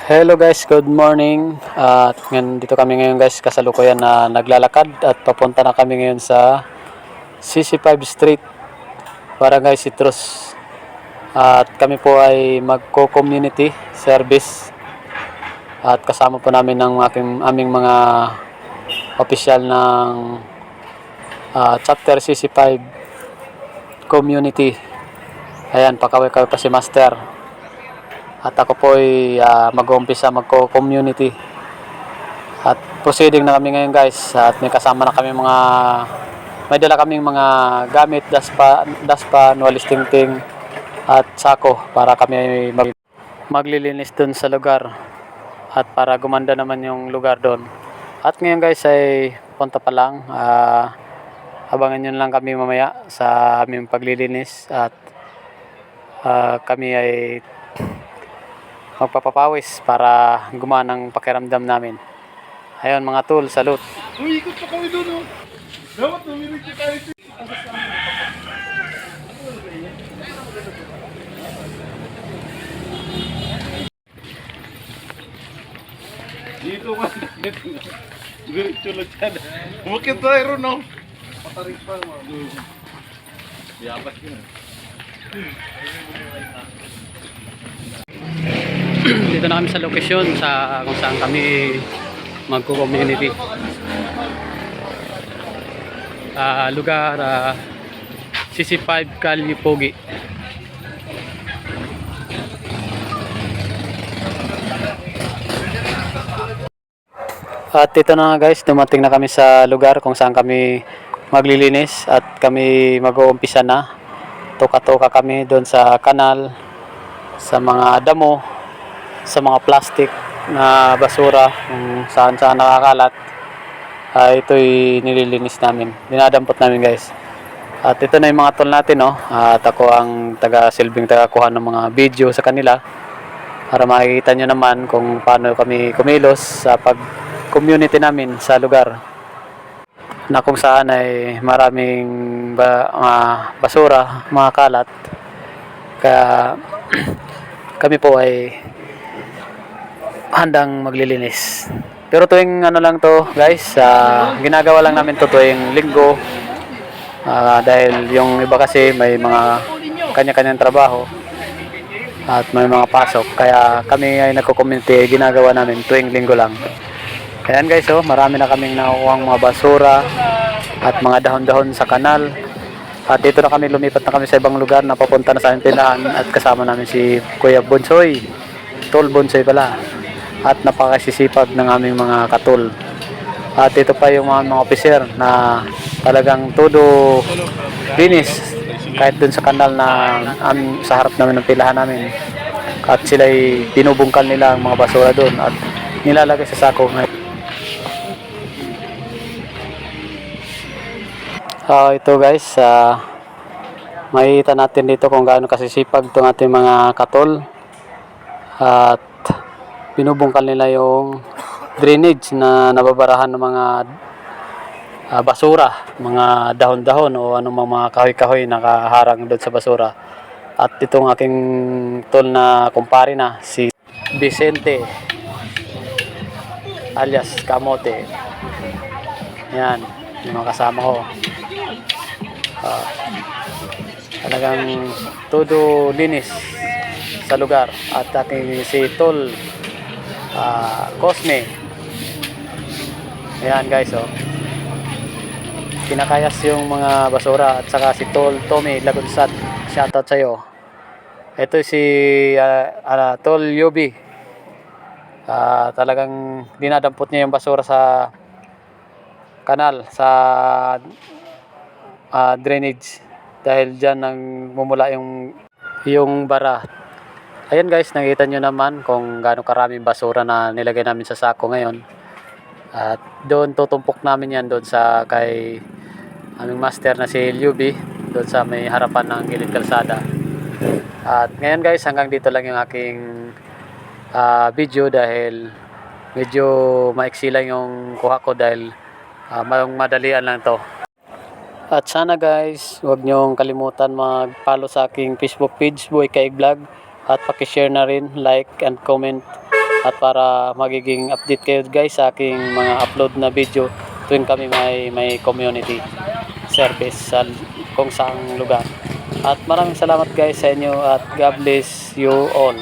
Hello guys, good morning. At ngayon dito kami ngayon guys, kasalukuyan na naglalakad at papunta na kami ngayon sa CC5 Street, Barangay Citrus. At kami po ay magko-community service at kasama po namin ng aming mga opisyal ng chapter CC5 community. Ayan, pakaway-kaway pa si Master. At ako po ay mag-uumpisa magko-community. At proceeding na kami ngayon guys. At may kasama na kami may dala kaming mga gamit, daspan, walis tingting at sako para kami maglilinis dun sa lugar. At para gumanda naman yung lugar doon. At ngayon guys ay punta pa lang. Abangan nyo lang kami mamaya sa aming paglilinis. At kami ay magpapapawis para gumanang pakiramdam namin. Ayun mga tol, salute. Uy, ikot pa kami doon, oh. Dapat namilig ka tayo. Dito ka. Diretso lang dyan. Bukit tayo ron, no? Patarik pa, mga. Diabas yun. Dito na kami sa lokasyon kung saan kami magko-community. Lugar CC5 Kalye-Pogi. At dito na nga guys, dumating na kami sa lugar kung saan kami maglilinis at kami mag-uumpisa na. Tuka-tuka kami doon sa kanal, sa mga damo, sa mga plastic na basura kung saan nakakalat. Ito'y nililinis namin, dinadampot namin guys. At ito na yung mga tol natin, no? At ako ang silbing tagakuha ng mga video sa kanila para makikita nyo naman kung paano kami kumilos sa pag-community namin sa lugar na kung saan ay maraming basura, mga kalat. Kaya kami po ay handang maglilinis. Pero tuwing ano lang to guys, ginagawa lang namin to tuwing linggo. Dahil yung iba kasi may mga kanya-kanyang trabaho at may mga pasok. Kaya kami ay nagko-community, ginagawa namin tuwing linggo lang. Ayan guys, marami na kaming nakukuhang mga basura at mga dahon-dahon sa kanal. At dito na kami, lumipat na kami sa ibang lugar na papunta na sa aming tindahan at kasama namin si Kuya Bonsoy, Tol Bonsoy pala, at napakasisipag ng aming mga katol. At ito pa yung mga officer na talagang todo linis kahit dun sa kanal na sa harap namin ng pilahan namin. At sila'y binubungkal nila ang mga basura dun at nilalagay sa sako. Ito guys, makikita natin dito kung gaano kasisipag itong ating mga katol. At binubungkal nila yung drainage na nababarahan ng mga basura, mga dahon-dahon o anumang mga kahoy-kahoy nakaharang doon sa basura. At itong aking tol na kumpare na si Vicente alias Kamote. Yan, yung mga kasama ko. Talagang todo linis sa lugar. At ating si Tol Cosme. Ayan guys, kinakayas yung mga basura. At saka si Tol Tommy Lagunsat, shoutout sa'yo. Ito si Tol Yobi. Talagang dinadampot niya yung basura sa kanal, sa drainage, dahil dyan nang mumula yung bara. Ayan guys, nakita nyo naman kung gaano karaming basura na nilagay namin sa sako ngayon. At doon tutumpok namin yan doon sa kay aming master na si Lyubi, doon sa may harapan ng gilid kalsada. At ngayon guys, hanggang dito lang yung aking video dahil medyo maiksi lang yung kuha ko dahil madalian lang to. At sana guys, huwag niyong kalimutan mag-follow sa aking Facebook page, Boy Kaig Vlog. At paki-share na rin, like and comment at para magiging update kayo guys sa aking mga upload na video tuwing kami may community service sa kung saang lugar. At maraming salamat guys sa inyo at God bless you all.